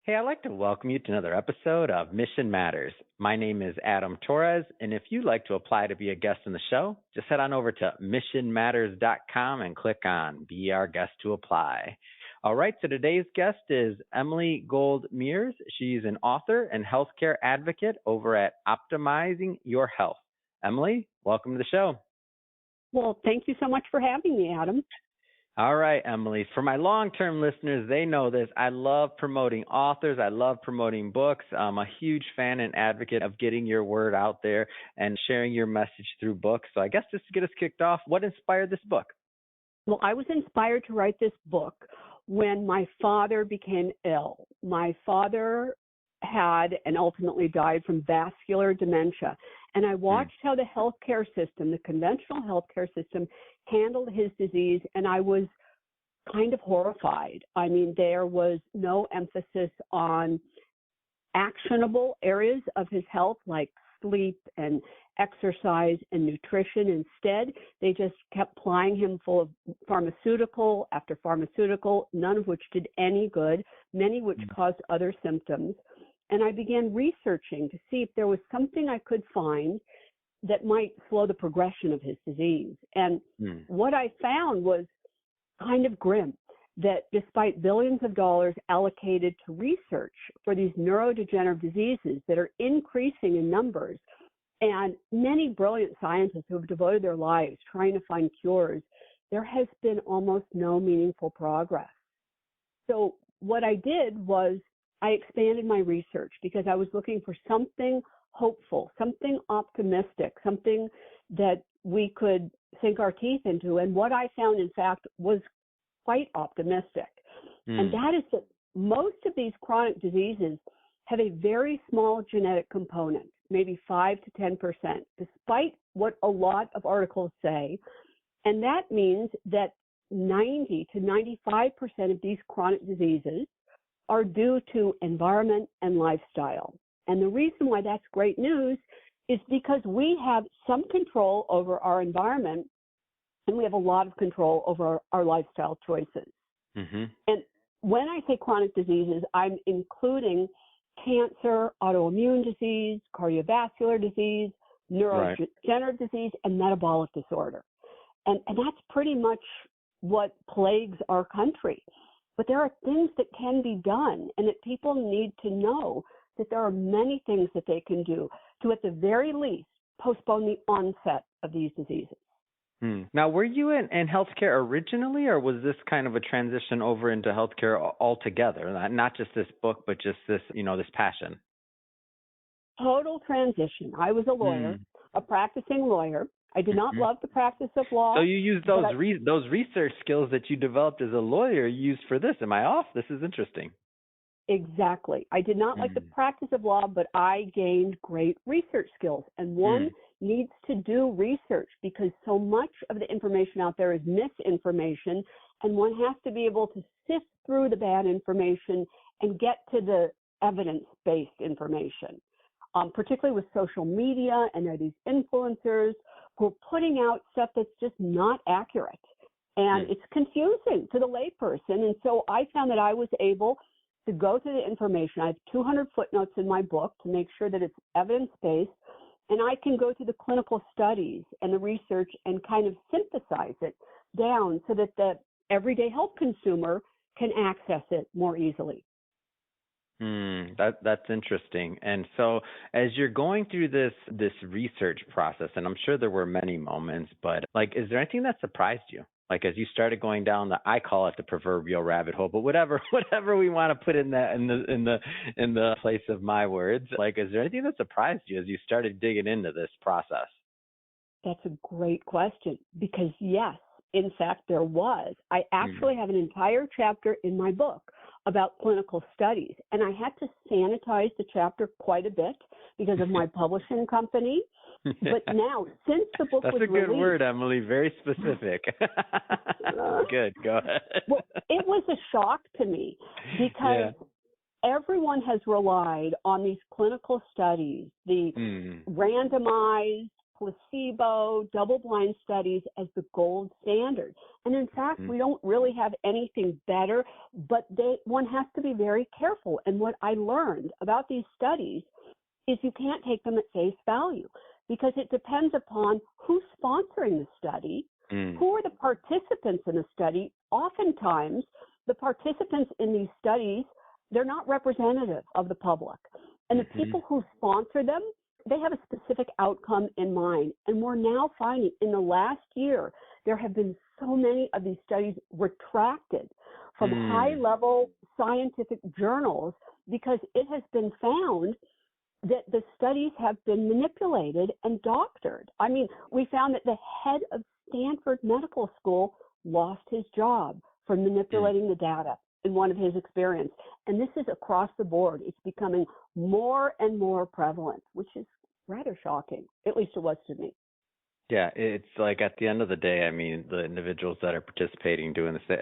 Hey, I'd like to welcome you to another episode of Mission Matters. My name is Adam Torres, and if you'd like to apply to be a guest on the show, just head on over to missionmatters.com and click on Be Our Guest to apply. All right, so today's guest is Emily Gold Mears. She's an author and healthcare advocate over at Optimizing Your Health. Emily, welcome to the show. Well, thank you so much for having me, Adam. All right, Emily. For my long-term listeners, they know this. I love promoting authors. I love promoting books. I'm a huge fan and advocate of getting your word out there and sharing your message through books. So I guess just to get us kicked off, what inspired this book? Well, I was inspired to write this book when my father became ill. My father had and ultimately died from vascular dementia. And I watched how the healthcare system, the conventional healthcare system, handled his disease, and I was kind of horrified. I mean, there was no emphasis on actionable areas of his health like sleep and exercise and nutrition. Instead, they just kept plying him full of pharmaceutical after pharmaceutical, none of which did any good, many which caused other symptoms. And I began researching to see if there was something I could find that might slow the progression of his disease. And what I found was kind of grim, that despite billions of dollars allocated to research for these neurodegenerative diseases that are increasing in numbers, and many brilliant scientists who have devoted their lives trying to find cures, there has been almost no meaningful progress. So what I did was I expanded my research because I was looking for something hopeful, something optimistic, something that we could sink our teeth into. And what I found, in fact, was quite optimistic. And that is that most of these chronic diseases have a very small genetic component, maybe 5 to 10%, despite what a lot of articles say. And that means that 90 to 95% of these chronic diseases are due to environment and lifestyle. And the reason why that's great news is because we have some control over our environment and we have a lot of control over our lifestyle choices. And when I say chronic diseases, I'm including cancer, autoimmune disease, cardiovascular disease, neurodegenerative disease, and metabolic disorder. And that's pretty much what plagues our country. But there are things that can be done and that people need to know that there are many things that they can do to, at the very least, postpone the onset of these diseases. Now, were you in healthcare originally, or was this kind of a transition over into healthcare altogether? Not just this book, but just this, this passion. Total transition. I was a lawyer, a practicing lawyer. I did not love the practice of law. So you used those research skills that you developed as a lawyer used for this. Am I off? This is interesting. Exactly. I did not like the practice of law, but I gained great research skills. And one needs to do research because so much of the information out there is misinformation, and one has to be able to sift through the bad information and get to the evidence-based information, particularly with social media, and there are these influencers who are putting out stuff that's just not accurate. And it's confusing to the layperson. And so I found that I was able to go to the information. I have 200 footnotes in my book to make sure that it's evidence-based, and I can go to the clinical studies and the research and kind of synthesize it down so that the everyday health consumer can access it more easily. That's interesting. And so as you're going through this research process, and I'm sure there were many moments, but is there anything that surprised you? Like as you started going down I call it the proverbial rabbit hole, but whatever we want to put in the place of my words, is there anything that surprised you as you started digging into this process? That's a great question because yes, in fact, there was. I actually have an entire chapter in my book about clinical studies, and I had to sanitize the chapter quite a bit because of my publishing company. But now, since the book was released... That's a good word, Emily. Very specific. Good. Go ahead. Well, it was a shock to me because everyone has relied on these clinical studies, the randomized, placebo, double-blind studies as the gold standard. And in fact, we don't really have anything better, but one has to be very careful. And what I learned about these studies is you can't take them at face value because it depends upon who's sponsoring the study, who are the participants in the study. Oftentimes, the participants in these studies, they're not representative of the public. And the people who sponsor them, they have a specific outcome in mind. And we're now finding in the last year, there have been so many of these studies retracted from high-level scientific journals because it has been found that the studies have been manipulated and doctored. I mean, we found that the head of Stanford Medical School lost his job for manipulating the data in one of his experiments. And this is across the board. It's becoming more and more prevalent, which is rather shocking. At least it was to me. Yeah, it's like at the end of the day, I mean, the individuals that are participating doing this,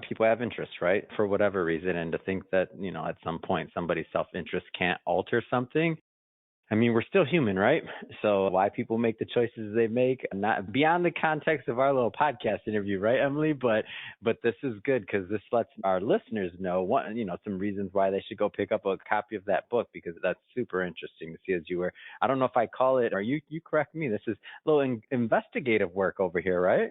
people have interests, right? For whatever reason. And to think that, at some point somebody's self-interest can't alter something. I mean, we're still human, right? So why people make the choices they make, not beyond the context of our little podcast interview, right, Emily? But this is good because this lets our listeners know some reasons why they should go pick up a copy of that book, because that's super interesting to see as you were. I don't know if I call it, or you correct me. This is a little investigative work over here, right?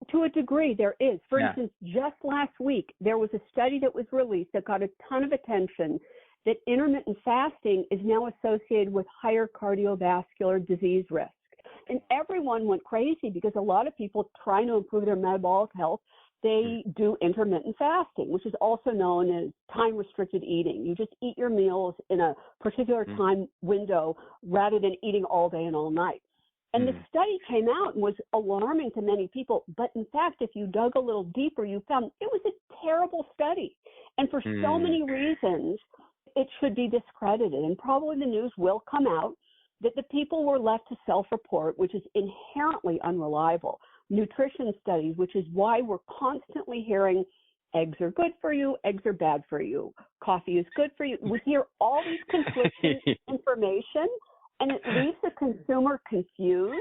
To a degree, there is. For instance, just last week, there was a study that was released that got a ton of attention that intermittent fasting is now associated with higher cardiovascular disease risk. And everyone went crazy because a lot of people trying to improve their metabolic health, they do intermittent fasting, which is also known as time-restricted eating. You just eat your meals in a particular time window rather than eating all day and all night. And the study came out and was alarming to many people. But in fact, if you dug a little deeper, you found it was a terrible study. And for so many reasons, it should be discredited. And probably the news will come out that the people were left to self-report, which is inherently unreliable. Nutrition studies, which is why we're constantly hearing eggs are good for you, eggs are bad for you, coffee is good for you. We hear all these conflicting information, and it leaves the consumer confused.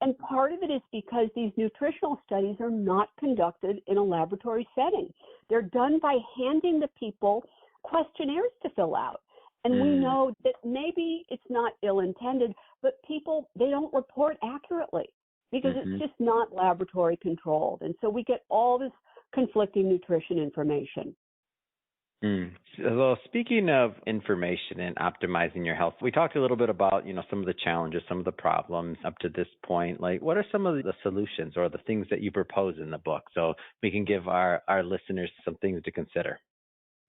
And part of it is because these nutritional studies are not conducted in a laboratory setting. They're done by handing the people questionnaires to fill out. And we know that maybe it's not ill-intended, but people, they don't report accurately because it's just not laboratory controlled. And so we get all this conflicting nutrition information. Well, speaking of information and optimizing your health, we talked a little bit about, some of the challenges, some of the problems up to this point. Like, what are some of the solutions or the things that you propose in the book so we can give our listeners some things to consider?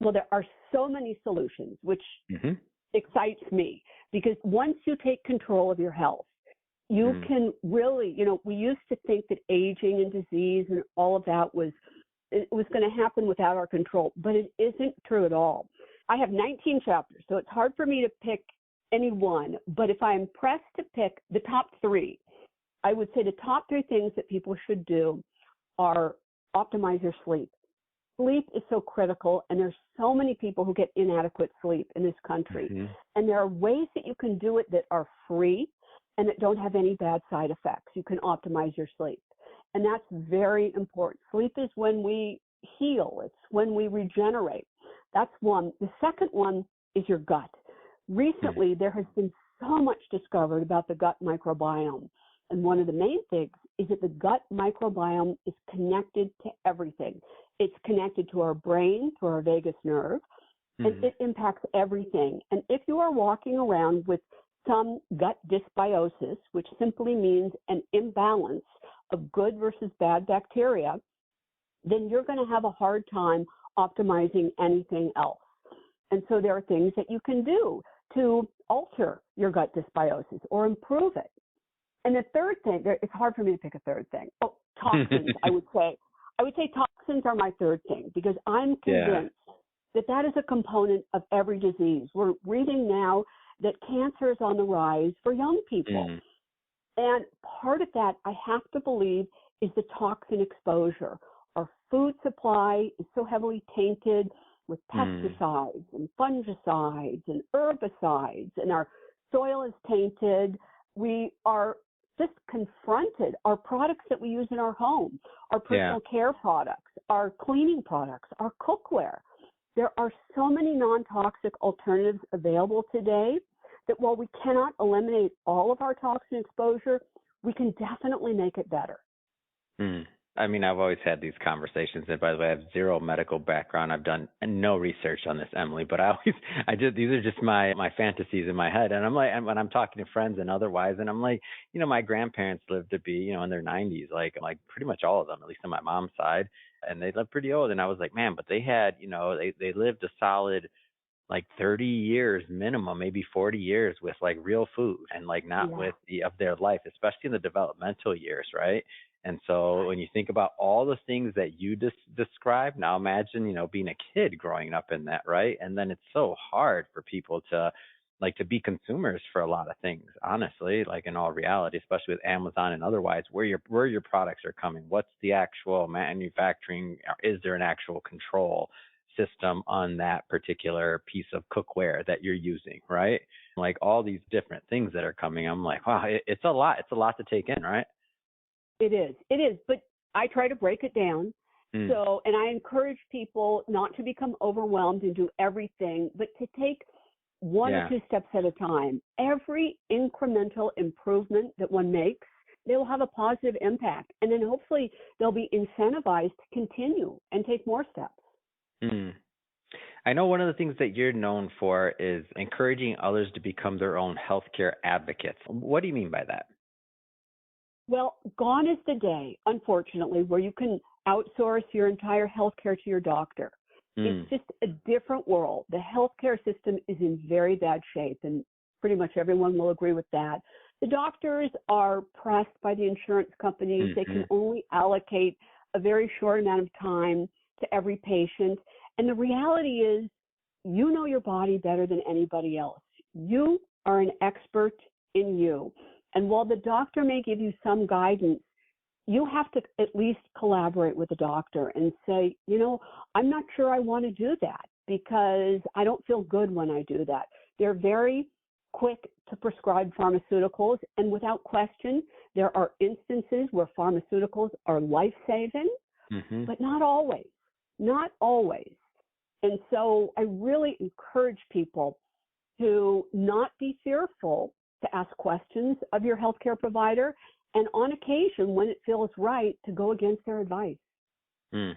Well, there are so many solutions, which excites me, because once you take control of your health, you can really, we used to think that aging and disease and all of that was going to happen without our control, but it isn't true at all. I have 19 chapters, so it's hard for me to pick any one, but if I'm pressed to pick the top three, I would say the top three things that people should do are optimize your sleep. Sleep is so critical, and there's so many people who get inadequate sleep in this country. And there are ways that you can do it that are free and that don't have any bad side effects. You can optimize your sleep. And that's very important. Sleep is when we heal. It's when we regenerate. That's one. The second one is your gut. Recently, there has been so much discovered about the gut microbiome. And one of the main things is that the gut microbiome is connected to everything. It's connected to our brain, to our vagus nerve, and it impacts everything. And if you are walking around with some gut dysbiosis, which simply means an imbalance of good versus bad bacteria, then you're going to have a hard time optimizing anything else. And so there are things that you can do to alter your gut dysbiosis or improve it. And the third thing, it's hard for me to pick a third thing. Oh, toxins, I would say. I would say toxins are my third thing because I'm convinced that is a component of every disease. We're reading now that cancer is on the rise for young people. And part of that, I have to believe, is the toxin exposure. Our food supply is so heavily tainted with pesticides and fungicides and herbicides, and our soil is tainted we are just confronted. Our products that we use in our home, our Yeah. personal care products, our cleaning products, our cookware. There are so many non-toxic alternatives available today that while we cannot eliminate all of our toxin exposure, we can definitely make it better. Mm. I mean, I've always had these conversations, and by the way, I have zero medical background. I've done no research on this, Emily, but these are just my fantasies in my head. And I'm like, and when I'm talking to friends and otherwise, and I'm like, my grandparents lived to be, in their 90s, like pretty much all of them, at least on my mom's side, and they lived pretty old. And I was like, man, but they had, they lived a solid like 30 years minimum, maybe 40 years with like real food and like not Yeah. with the of their life, especially in the developmental years, right? And so when you think about all the things that you described, now imagine, being a kid growing up in that, right? And then it's so hard for people to be consumers for a lot of things, honestly, like in all reality, especially with Amazon and otherwise, where your products are coming, what's the actual manufacturing, is there an actual control system on that particular piece of cookware that you're using, right? Like all these different things that are coming. I'm like, wow, it's a lot. It's a lot to take in, right? It is. It is. But I try to break it down. Mm. So, and I encourage people not to become overwhelmed and do everything, but to take one or two steps at a time. Every incremental improvement that one makes, they will have a positive impact. And then hopefully they'll be incentivized to continue and take more steps. Mm. I know one of the things that you're known for is encouraging others to become their own healthcare advocates. What do you mean by that? Well, gone is the day, unfortunately, where you can outsource your entire healthcare to your doctor. It's just a different world. The healthcare system is in very bad shape, and pretty much everyone will agree with that. The doctors are pressed by the insurance companies. They can only allocate a very short amount of time to every patient. And the reality is, you know your body better than anybody else. You are an expert in you. And while the doctor may give you some guidance, you have to at least collaborate with the doctor and say, I'm not sure I want to do that because I don't feel good when I do that. They're very quick to prescribe pharmaceuticals, and without question, there are instances where pharmaceuticals are life-saving, but not always. Not always. And so I really encourage people to not be fearful to ask questions of your healthcare provider, and on occasion, when it feels right, to go against their advice. Mm.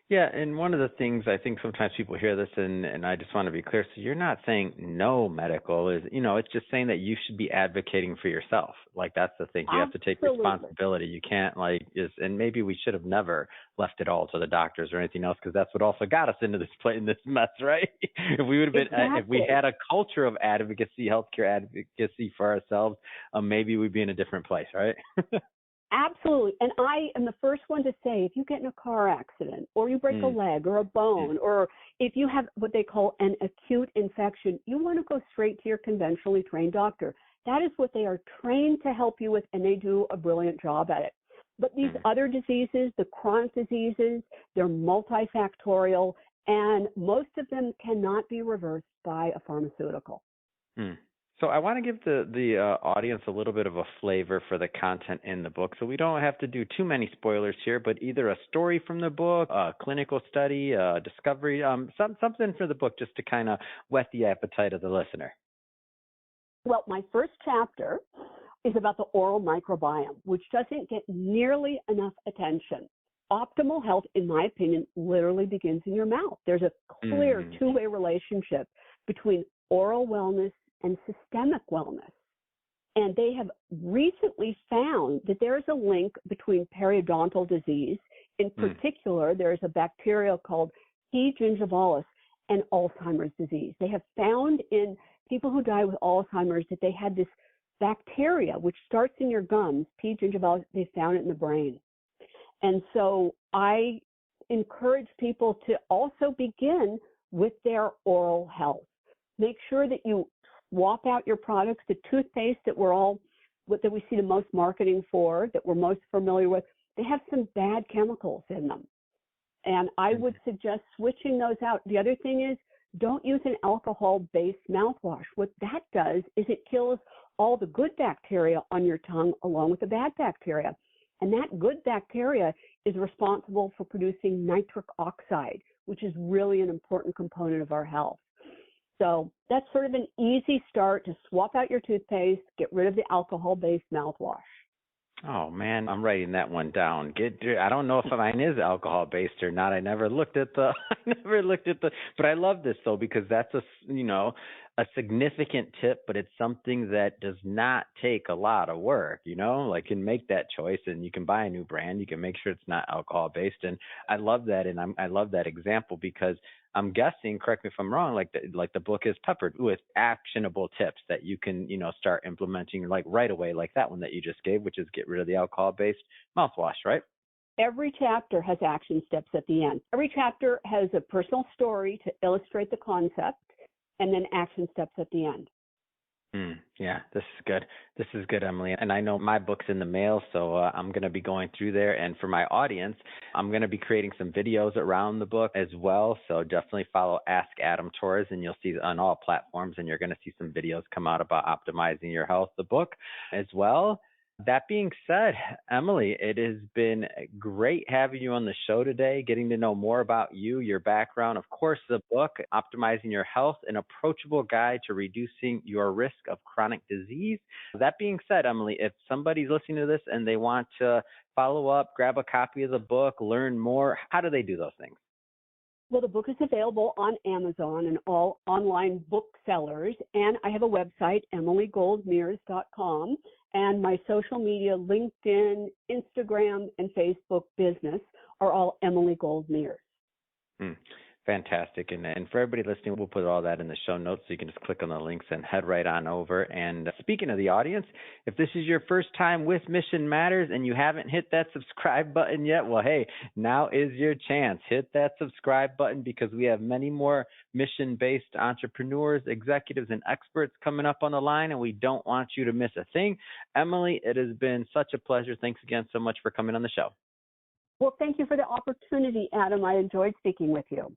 Yeah, and one of the things I think sometimes people hear this, and I just want to be clear, so you're not saying no medical is, it's just saying that you should be advocating for yourself. Like that's the thing. You have to take responsibility. You can't and maybe we should have never left it all to the doctors or anything else, because that's what also got us into in this mess, right? If we would have been, if we had a culture of advocacy, healthcare advocacy for ourselves, maybe we'd be in a different place, right? Absolutely. And I am the first one to say, if you get in a car accident or you break a leg or a bone, or if you have what they call an acute infection, you want to go straight to your conventionally trained doctor. That is what they are trained to help you with, and they do a brilliant job at it. But these other diseases, the chronic diseases, they're multifactorial, and most of them cannot be reversed by a pharmaceutical. So I want to give the audience a little bit of a flavor for the content in the book. So we don't have to do too many spoilers here, but either a story from the book, a clinical study, a discovery, something for the book just to kind of whet the appetite of the listener. Well, my first chapter is about the oral microbiome, which doesn't get nearly enough attention. Optimal health, in my opinion, literally begins in your mouth. There's a clear two-way relationship between oral wellness and systemic wellness. And they have recently found that there is a link between periodontal disease. In particular, there is a bacteria called P. gingivalis and Alzheimer's disease. They have found in people who die with Alzheimer's that they had this bacteria, which starts in your gums, P. gingivalis, they found it in the brain. And so I encourage people to also begin with their oral health. Make sure that you swap out your products. The toothpaste that that we see the most marketing for, that we're most familiar with, they have some bad chemicals in them. And I would suggest switching those out. The other thing is, don't use an alcohol-based mouthwash. What that does is it kills all the good bacteria on your tongue along with the bad bacteria. And that good bacteria is responsible for producing nitric oxide, which is really an important component of our health. So that's sort of an easy start to swap out your toothpaste, get rid of the alcohol-based mouthwash. Oh man, I'm writing that one down. I don't know if mine is alcohol based or not. I never looked at the but I love this though because that's a significant tip, but it's something that does not take a lot of work, like you can make that choice and you can buy a new brand, you can make sure it's not alcohol based. And I love that. And I love that example because I'm guessing, correct me if I'm wrong, like the book is peppered with actionable tips that you can, start implementing like right away, like that one that you just gave, which is get rid of the alcohol-based mouthwash, right? Every chapter has action steps at the end. Every chapter has a personal story to illustrate the concept and then action steps at the end. Yeah, this is good. This is good, Emily. And I know my book's in the mail, so I'm going to be going through there. And for my audience, I'm going to be creating some videos around the book as well. So definitely follow Ask Adam Torres, and you'll see on all platforms, and you're going to see some videos come out about optimizing your health, the book as well. That being said, Emily, it has been great having you on the show today, getting to know more about you, your background, of course, the book, Optimizing Your Health, an approachable guide to reducing your risk of chronic disease. That being said, Emily, if somebody's listening to this and they want to follow up, grab a copy of the book, learn more, how do they do those things? Well, the book is available on Amazon and all online booksellers, and I have a website, emilygoldmears.com, and my social media, LinkedIn, Instagram, and Facebook business are all Emily Gold Mears. Fantastic. And for everybody listening, we'll put all that in the show notes so you can just click on the links and head right on over. And speaking of the audience, if this is your first time with Mission Matters and you haven't hit that subscribe button yet, well, hey, now is your chance. Hit that subscribe button because we have many more mission-based entrepreneurs, executives, and experts coming up on the line, and we don't want you to miss a thing. Emily, it has been such a pleasure. Thanks again so much for coming on the show. Well, thank you for the opportunity, Adam. I enjoyed speaking with you.